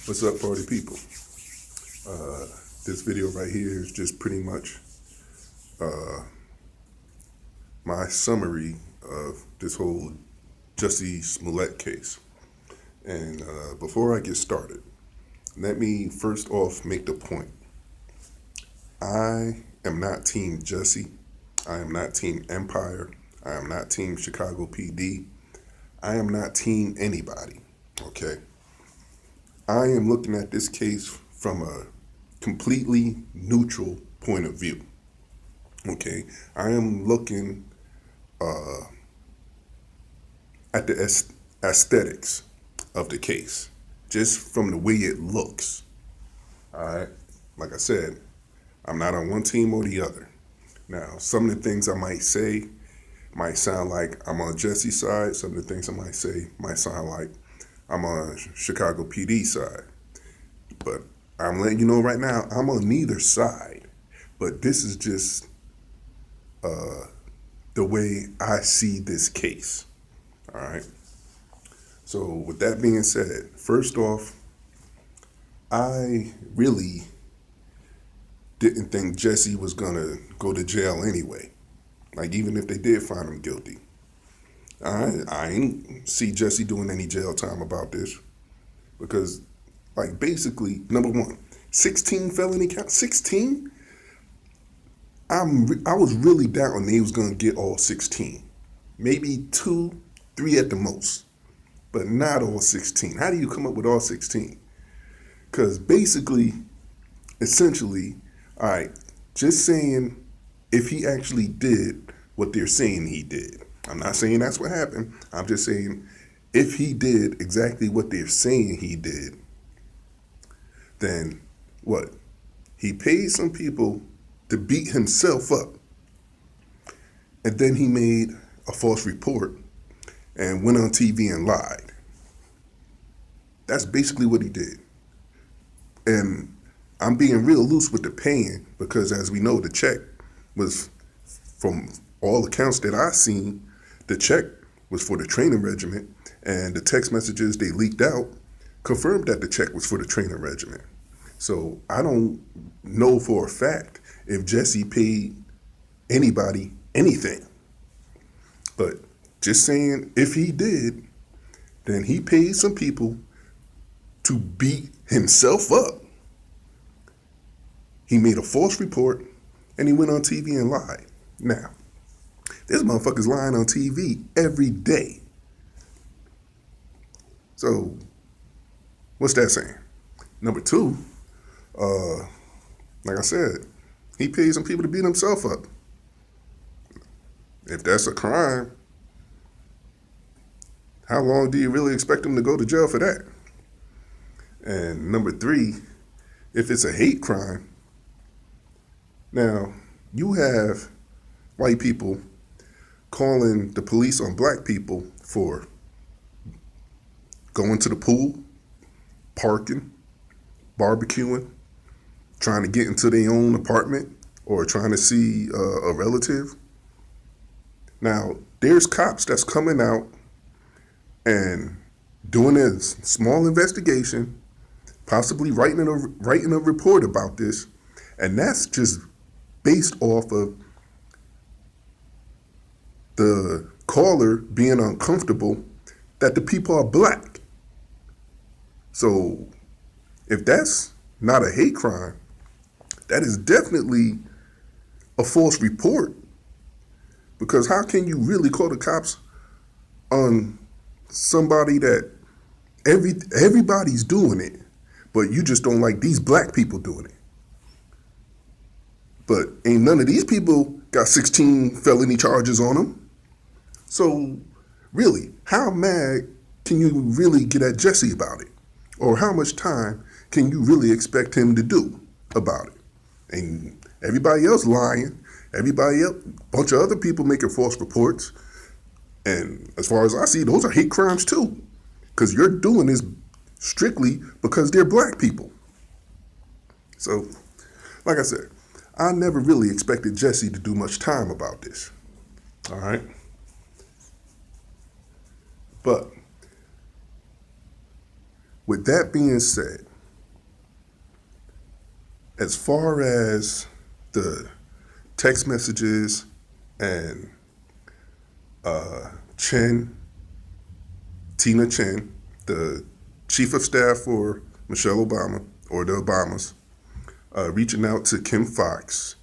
What's up, party people? This video right here is just pretty much my summary of this whole Jussie Smollett case. And before I get started, let me first off make the point. I am not Team Jussie. I am not Team Empire. I am not Team Chicago PD. I am not Team anybody, okay? I am looking at this case from a completely neutral point of view. Okay, I am looking at the aesthetics of the case, just from the way it looks. All right, like I said, I'm not on one team or the other. Now, some of the things I might say might sound like I'm on Jussie's side. Some of the things I might say might sound like I'm on Chicago PD side. But I'm letting you know right now, I'm on neither side. But this is just the way I see this case. All right. So with that being said, first off, I really didn't think Jussie was gonna go to jail anyway. Like, even if they did find him guilty, I ain't see Jussie doing any jail time about this, because, like, basically, number one, 16 felony counts. 16. I was really doubting they was gonna get all 16. Maybe 2, 3 at the most, but not all 16. How do you come up with all 16? Because basically, essentially, all right, just saying if he actually did what they're saying he did. I'm not saying that's what happened. I'm just saying if he did exactly what they're saying he did, then what? He paid some people to beat himself up, and then he made a false report and went on TV and lied. That's basically what he did. And I'm being real loose with the paying, because as we know, the check was, from all accounts that I've seen, the check was for the training regiment, and the text messages they leaked out confirmed that the check was for the training regiment. So I don't know for a fact if Jussie paid anybody anything. But just saying, if he did, then he paid some people to beat himself up. He made a false report and he went on TV and lied. Now, this motherfucker's lying on TV every day. So, what's that saying? Number two, like I said, he paid some people to beat himself up. If that's a crime, how long do you really expect him to go to jail for that? And number three, if it's a hate crime, now you have white people calling the police on black people for going to the pool, parking, barbecuing, trying to get into their own apartment, or trying to see a relative. Now, there's cops that's coming out and doing a small investigation, possibly writing a report about this, and that's just based off of the caller being uncomfortable that the people are black. So if that's not a hate crime, that is definitely a false report. Because how can you really call the cops on somebody that everybody's doing it, but you just don't like these black people doing it? But ain't none of these people got 16 felony charges on them. So really, how mad can you really get at Jussie about it? Or how much time can you really expect him to do about it? And everybody else lying, everybody else, bunch of other people making false reports. And as far as I see, those are hate crimes too. Because you're doing this strictly because they're black people. So, like I said, I never really expected Jussie to do much time about this. All right? But with that being said, As far as the text messages and Chen, Tina Chen, the chief of staff for Michelle Obama, or the Obamas, reaching out to Kim Fox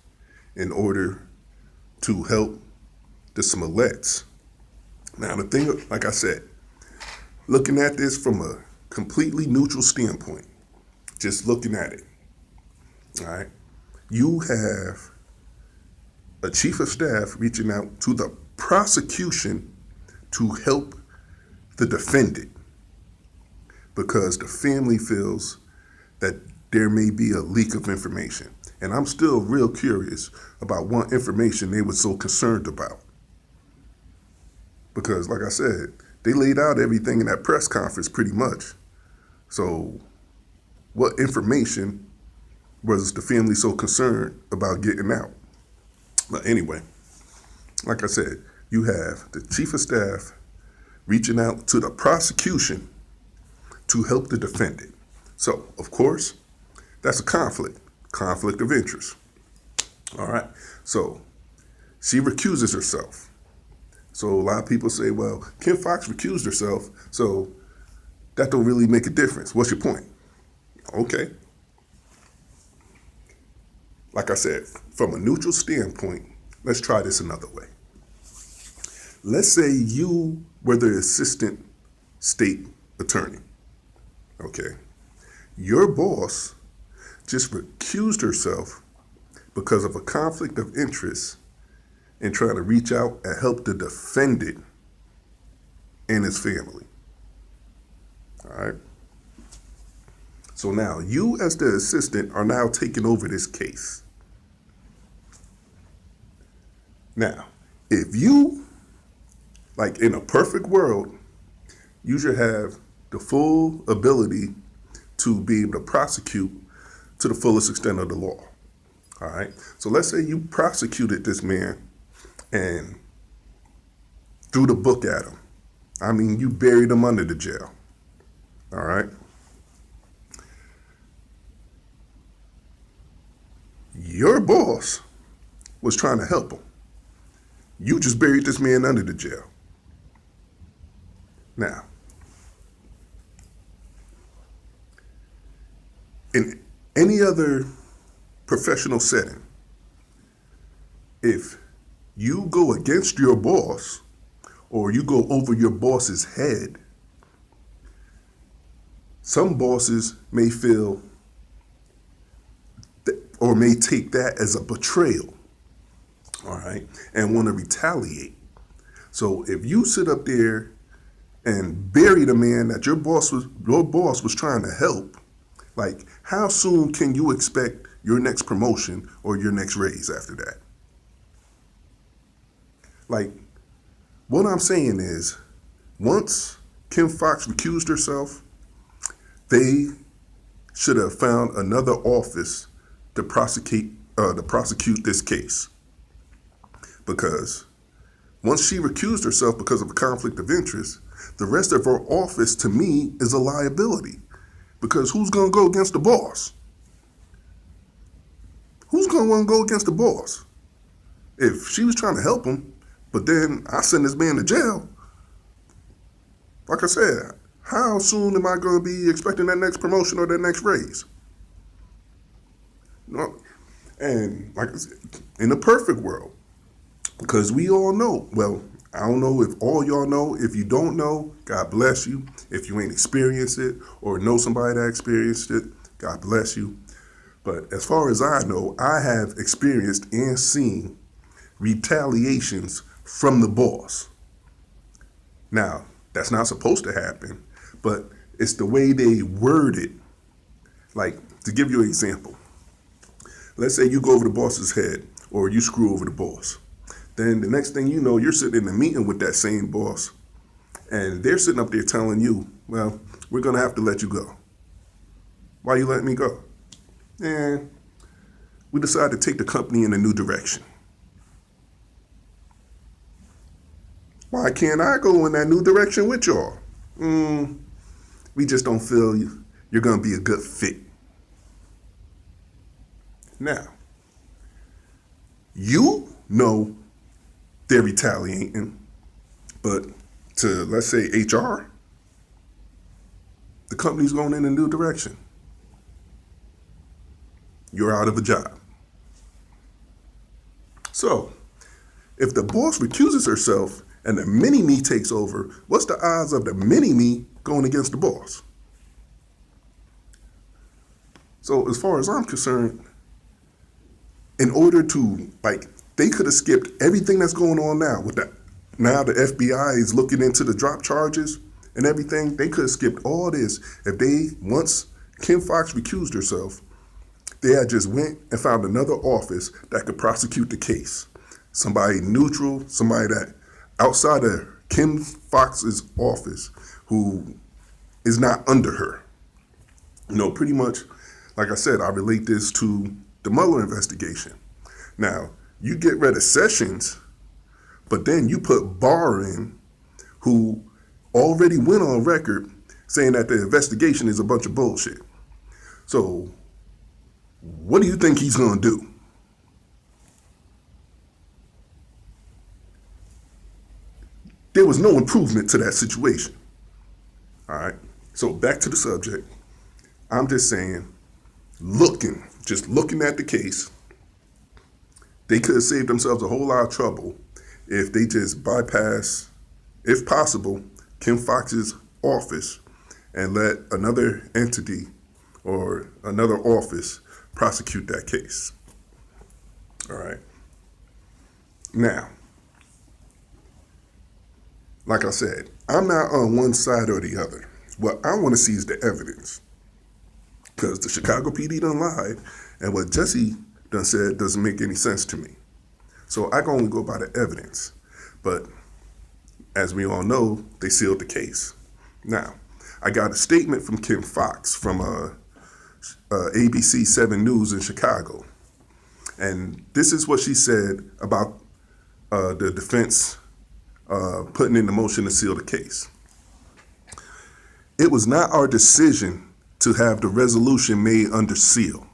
in order to help the Smollets. Now, the thing, like I said, looking at this from a completely neutral standpoint, just looking at it, all right, you have a chief of staff reaching out to the prosecution to help the defendant because the family feels that there may be a leak of information. And I'm still real curious about what information they were so concerned about. Because, like I said, they laid out everything in that press conference pretty much. So, what information was the family so concerned about getting out? But anyway, like I said, you have the chief of staff reaching out to the prosecution to help the defendant. So, of course, that's a conflict of interest. All right, so she recuses herself. So a lot of people say, well, Kim Fox recused herself, so that don't really make a difference. What's your point? Okay. Like I said, from a neutral standpoint, let's try this another way. Let's say you were the assistant state attorney. Okay. Your boss just recused herself because of a conflict of interest in trying to reach out and help the defendant and his family. All right. So now you as the assistant are now taking over this case. Now, if you, like in a perfect world, you should have the full ability to be able to prosecute to the fullest extent of the law. All right. So let's say you prosecuted this man and threw the book at him. I mean, you buried him under the jail. All right. Your boss was trying to help him. You just buried this man under the jail. Now, in any other professional setting, if you go against your boss or you go over your boss's head, some bosses may feel or may take that as a betrayal, all right, and want to retaliate. So if you sit up there and bury the man that your boss was trying to help, like how soon can you expect your next promotion or your next raise after that? Like, what I'm saying is, once Kim Fox recused herself, they should have found another office to prosecute this case. Because once she recused herself because of a conflict of interest, the rest of her office, to me, is a liability. Because who's going to go against the boss? Who's going to want to go against the boss? If she was trying to help him, but then I send this man to jail, like I said, how soon am I going to be expecting that next promotion or that next raise? No. And like I said, in a perfect world, because we all know, well, I don't know if all y'all know. If you don't know, God bless you. If you ain't experienced it or know somebody that experienced it, God bless you. But as far as I know, I have experienced and seen retaliations from the boss. Now, that's not supposed to happen, but it's the way they word it. Like, to give you an example, let's say you go over the boss's head or you screw over the boss. Then the next thing you know, you're sitting in a meeting with that same boss and they're sitting up there telling you, well, we're going to have to let you go. Why you letting me go? And we decided to take the company in a new direction. Why can't I go in that new direction with y'all? We just don't feel you're going to be a good fit. Now, you know they're retaliating, but to, let's say, HR, the company's going in a new direction. You're out of a job. So, if the boss recuses herself and the mini-me takes over, what's the odds of the mini-me going against the boss? So, as far as I'm concerned, in order to, they could have skipped everything that's going on now with that. Now the FBI is looking into the drop charges and everything. They could have skipped all this if once Kim Foxx recused herself, they had just went and found another office that could prosecute the case. Somebody neutral, somebody that outside of Kim Foxx's office who is not under her. Pretty much, like I said, I relate this to the Mueller investigation. Now, you get rid of Sessions, but then you put Barr in, who already went on record saying that the investigation is a bunch of bullshit. So, what do you think he's going to do? There was no improvement to that situation. All right. So back to the subject. I'm just saying, just looking at the case, they could have saved themselves a whole lot of trouble if they just bypass, if possible, Kim Foxx's office and let another entity or another office prosecute that case. All right. Now, like I said, I'm not on one side or the other. What I want to see is the evidence. Because the Chicago PD done lied, and what Jussie done said doesn't make any sense to me. So I can only go by the evidence. But as we all know, they sealed the case. Now, I got a statement from Kim Foxx from ABC 7 News in Chicago. And this is what she said about the defense putting in the motion to seal the case. It was not our decision to have the resolution made under seal.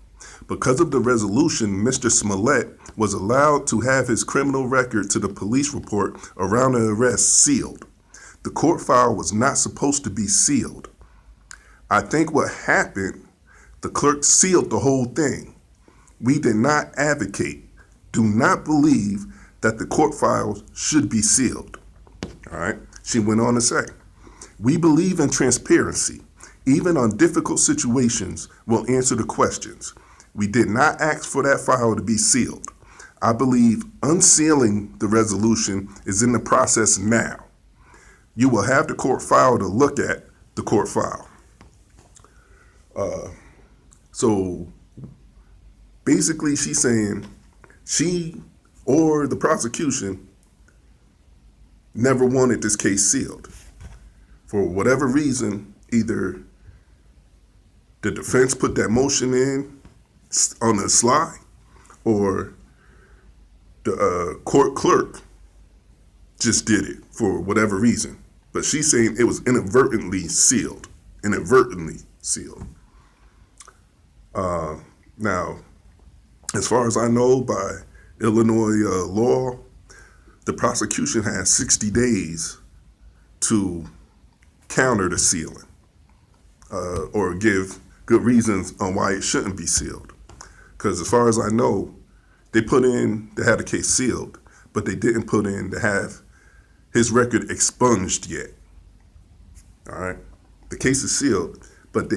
Because of the resolution, Mr. Smollet was allowed to have his criminal record to the police report around the arrest sealed. The court file was not supposed to be sealed. I think what happened, the clerk sealed the whole thing. We did not advocate, do not believe that the court files should be sealed. All right. She went on to say, we believe in transparency. Even on difficult situations, we'll answer the questions. We did not ask for that file to be sealed. I believe unsealing the resolution is in the process now. You will have the court file to look at the court file. So basically she's saying she or the prosecution never wanted this case sealed. For whatever reason, either the defense put that motion in on the sly, or the court clerk just did it for whatever reason. But she's saying it was inadvertently sealed. Now, as far as I know, by Illinois law, the prosecution has 60 days to counter the sealing or give good reasons on why it shouldn't be sealed. Because as far as I know, they put in to have the case sealed, but they didn't put in to have his record expunged yet. All right, the case is sealed, but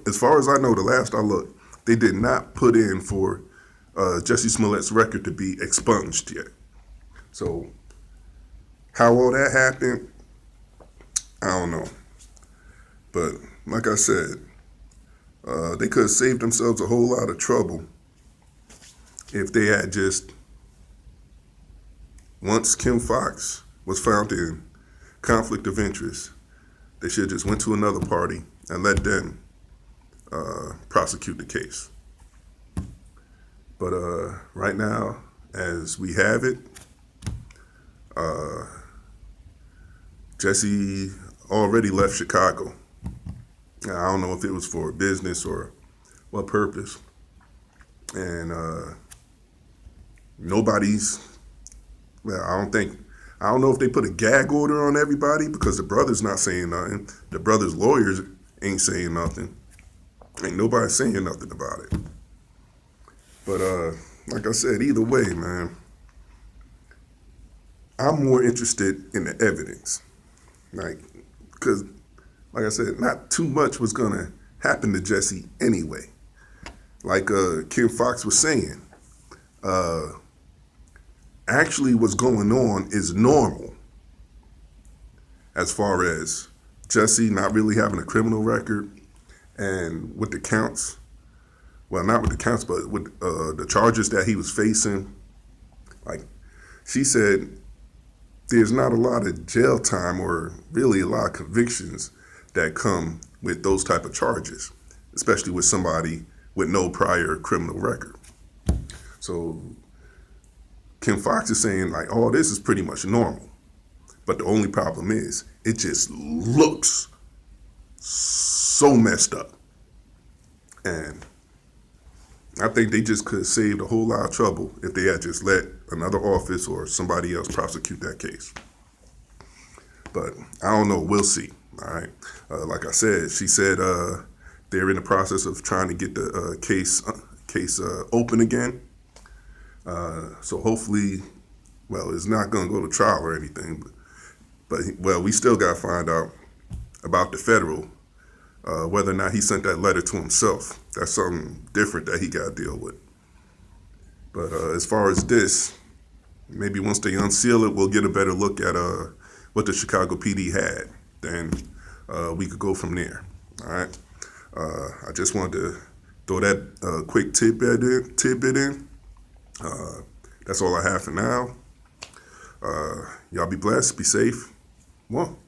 as far as I know, the last I looked, they did not put in for Jussie Smollett's record to be expunged yet. So how all that happened, I don't know. But like I said, they could have saved themselves a whole lot of trouble if they had just, once Kim Foxx was found in conflict of interest, they should have just went to another party and let them prosecute the case. But right now, as we have it, Jussie already left Chicago. I don't know if it was for business or what purpose. and nobody's. Well, I don't know if they put a gag order on everybody because the brother's not saying nothing. The brother's lawyers ain't saying nothing. Ain't nobody saying nothing about it. But like I said, either way, man, I'm more interested in the evidence. Like, because, like I said, not too much was gonna happen to Jussie anyway. Like Kim Fox was saying, actually what's going on is normal as far as Jussie not really having a criminal record and with the counts, well, not with the counts, but with the charges that he was facing. Like she said, there's not a lot of jail time or really a lot of convictions that come with those type of charges, especially with somebody with no prior criminal record. So Kim Fox is saying like, all this is pretty much normal. But the only problem is it just looks so messed up. And I think they just could have saved a whole lot of trouble if they had just let another office or somebody else prosecute that case. But I don't know. We'll see. All right. Like I said, she said they're in the process of trying to get the case open again. So hopefully, well, it's not going to go to trial or anything. But well, we still got to find out about the federal, whether or not he sent that letter to himself. That's something different that he got to deal with. But as far as this, maybe once they unseal it, we'll get a better look at what the Chicago PD had. Then we could go from there. All right. I just wanted to throw that quick tidbit in. That's all I have for now. Y'all be blessed. Be safe. Well.